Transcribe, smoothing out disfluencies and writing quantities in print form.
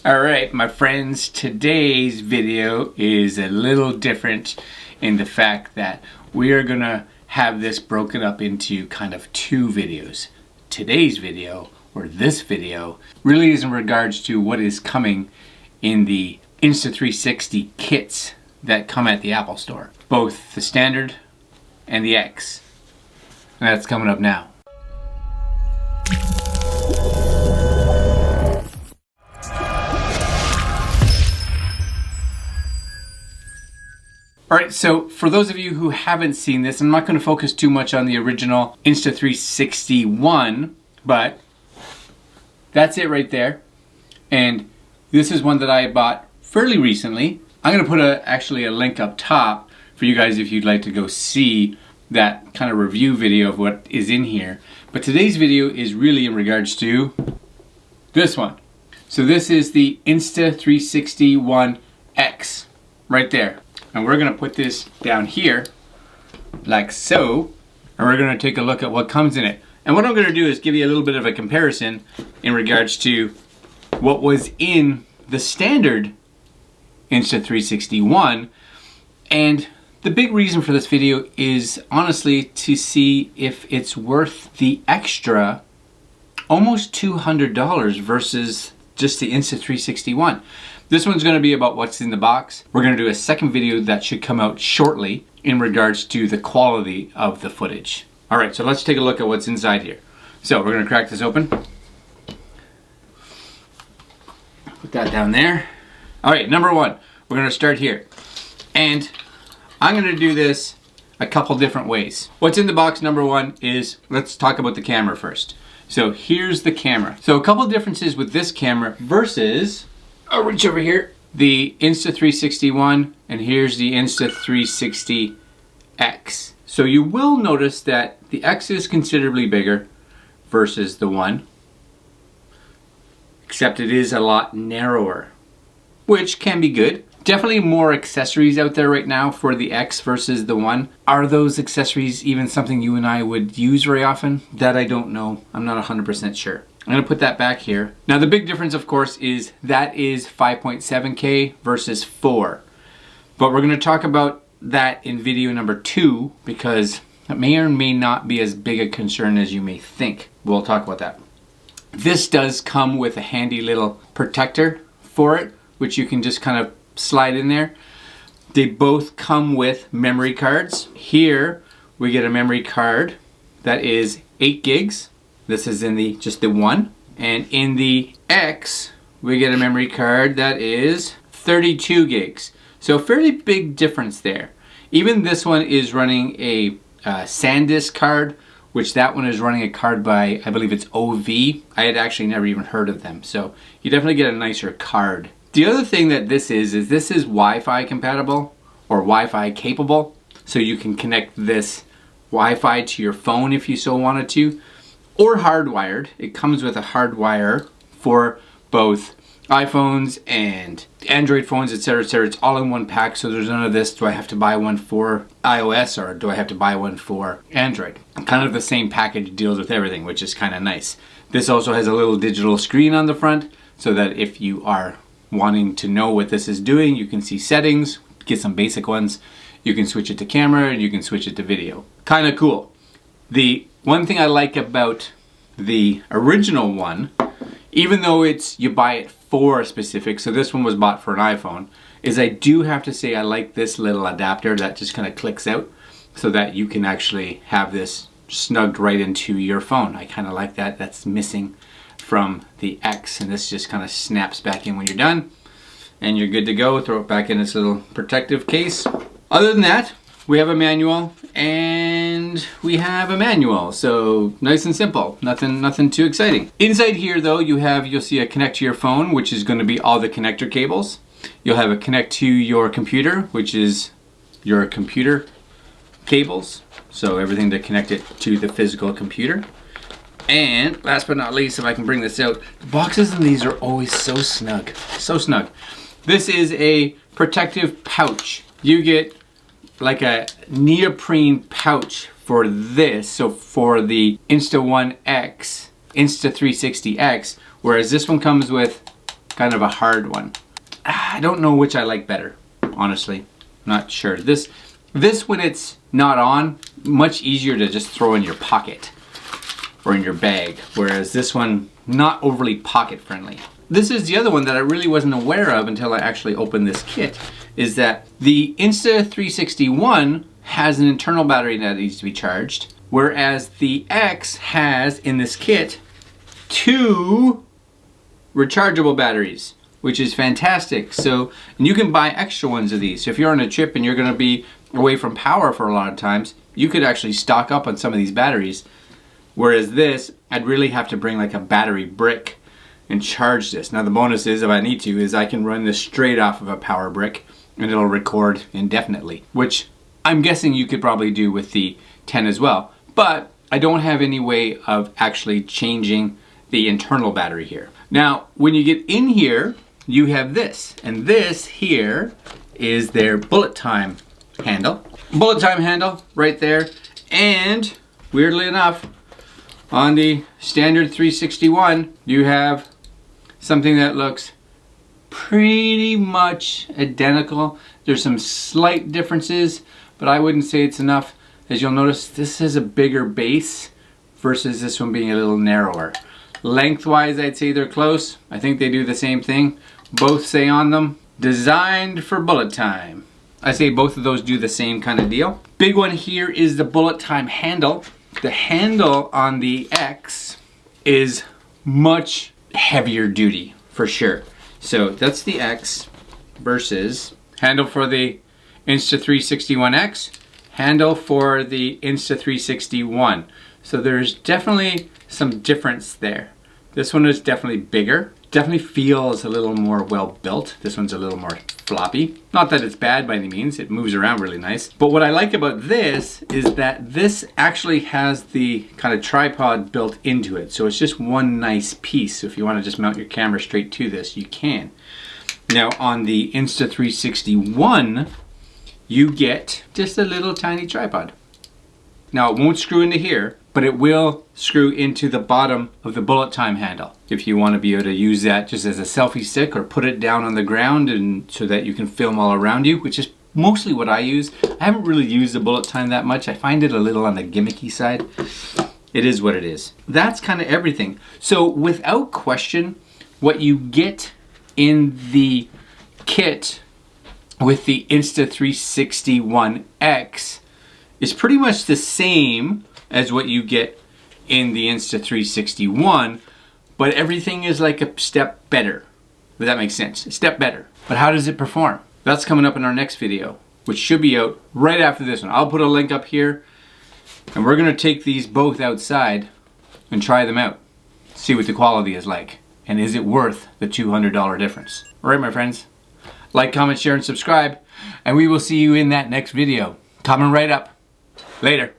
Alright, my friends, today's video is a little different in the fact that we are gonna have this broken up into kind of two videos. Today's video, or this video, really is in regards to what is coming in the Insta360 kits that come at the Apple Store. Both the standard and the X. And that's coming up now. Alright, so for those of you who haven't seen this, I'm not going to focus too much on the original Insta360 One, but that's it right there. And this is one that I bought fairly recently. I'm going to put actually a link up top for you guys if you'd like to go see that kind of review video of what is in here. But today's video is really in regards to this one. So this is the Insta360 One X right there. And we're going to put this down here like so, and we're going to take a look at what comes in it. And what I'm going to do is give you a little bit of a comparison in regards to what was in the standard Insta360 One. And the big reason for this video is honestly to see if it's worth the extra almost $200 versus just the Insta360 One. This one's going to be about what's in the box. We're going to do a second video that should come out shortly in regards to the quality of the footage. Alright, so let's take a look at what's inside here. So we're going to crack this open. Put that down there. Alright, number one, we're going to start here. And I'm going to do this a couple different ways. What's in the box, number one, is, let's talk about the camera first. So here's the camera. So a couple differences with this camera versus, I'll reach over here, the Insta360 One, and here's the Insta360 X. So you will notice that the X is considerably bigger versus the One, except it is a lot narrower, which can be good. Definitely more accessories out there right now for the X versus the One. Are those accessories even something you and I would use very often? That I don't know. I'm not 100% sure. I'm going to put that back here. Now the big difference, of course, is that is 5.7K versus 4. But we're going to talk about that in video number 2 because it may or may not be as big a concern as you may think. We'll talk about that. This does come with a handy little protector for it, which you can just kind of slide in there. They both come with memory cards. Here we get a memory card that is 8 gigs. This is in the just the One. And in the X, we get a memory card that is 32 gigs. So fairly big difference there. Even this one is running a SanDisk card, which that one is running a card by, I believe it's OV. I had actually never even heard of them. So you definitely get a nicer card. The other thing that this is this is Wi-Fi compatible or Wi-Fi capable. So you can connect this Wi-Fi to your phone if you so wanted to. Or hardwired. It comes with a hardwire for both iPhones and Android phones, etc., etc. It's all in one pack, so there's none of this, do I have to buy one for iOS or do I have to buy one for Android? Kind of the same package deals with everything, which is kind of nice. This also has a little digital screen on the front, so that if you are wanting to know what this is doing, you can see settings, get some basic ones. You can switch it to camera and you can switch it to video. Kind of cool. The one thing I like about the original one, even though it's you buy it for a specific, so this one was bought for an iPhone, is I do have to say I like this little adapter that just kind of clicks out so that you can actually have this snugged right into your phone. I kind of like that. That's missing from the X, and this just kind of snaps back in when you're done and you're good to go. Throw it back in this little protective case. Other than that, we have a manual and we have a manual, so nice and simple, nothing too exciting. Inside here though, you'll see a connect to your phone, which is going to be all the connector cables. You'll have a connect to your computer, which is your computer cables, so everything to connect it to the physical computer. And last but not least, if I can bring this out, the boxes in these are always so snug, so snug. This is a protective pouch. You get like a neoprene pouch for this, so for the Insta One X, Insta360 X, whereas this one comes with kind of a hard one. I don't know which I like better, honestly. Not sure. This when it's not on, much easier to just throw in your pocket or in your bag, whereas this one, not overly pocket friendly. This is the other one that I really wasn't aware of until I actually opened this kit, is that the Insta360 One has an internal battery that needs to be charged, whereas the X has, in this kit, 2 rechargeable batteries, which is fantastic. So, and you can buy extra ones of these. So if you're on a trip and you're gonna be away from power for a lot of times, you could actually stock up on some of these batteries. Whereas this, I'd really have to bring like a battery brick and charge this. Now the bonus is, if I need to, is I can run this straight off of a power brick and it'll record indefinitely, which I'm guessing you could probably do with the 10 as well. But I don't have any way of actually changing the internal battery here. Now, when you get in here, you have this, and this here is their bullet time handle. Bullet time handle right there, and weirdly enough, on the standard 361, you have something that looks pretty much identical. There's some slight differences, but I wouldn't say it's enough. As you'll notice, this is a bigger base versus this one being a little narrower. Lengthwise, I'd say they're close. I think they do the same thing. Both say on them, designed for bullet time. I say both of those do the same kind of deal. Big one here is the bullet time handle. The handle on the X is much heavier duty, for sure. So that's the X versus handle for the Insta360 One X, handle for the Insta360 One. So there's definitely some difference there. This one is definitely bigger. Definitely feels a little more well built. This one's a little more floppy. Not that it's bad by any means, it moves around really nice. But what I like about this is that this actually has the kind of tripod built into it. So it's just one nice piece. So if you want to just mount your camera straight to this, you can. Now on the Insta360 One, you get just a little tiny tripod. Now it won't screw into here, but it will screw into the bottom of the bullet time handle if you want to be able to use that just as a selfie stick, or put it down on the ground and so that you can film all around you, which is mostly what I use. I haven't really used the bullet time that much. I find it a little on the gimmicky side. It is what it is. That's kind of everything. So without question, what you get in the kit with the Insta360 One X is pretty much the same as what you get in the Insta360 One, but everything is like a step better. If that makes sense, a step better. But how does it perform? That's coming up in our next video, which should be out right after this one. I'll put a link up here, and we're gonna take these both outside and try them out. See what the quality is like, and is it worth the $200 difference? All right, my friends, like, comment, share, and subscribe, and we will see you in that next video. Coming right up. Later.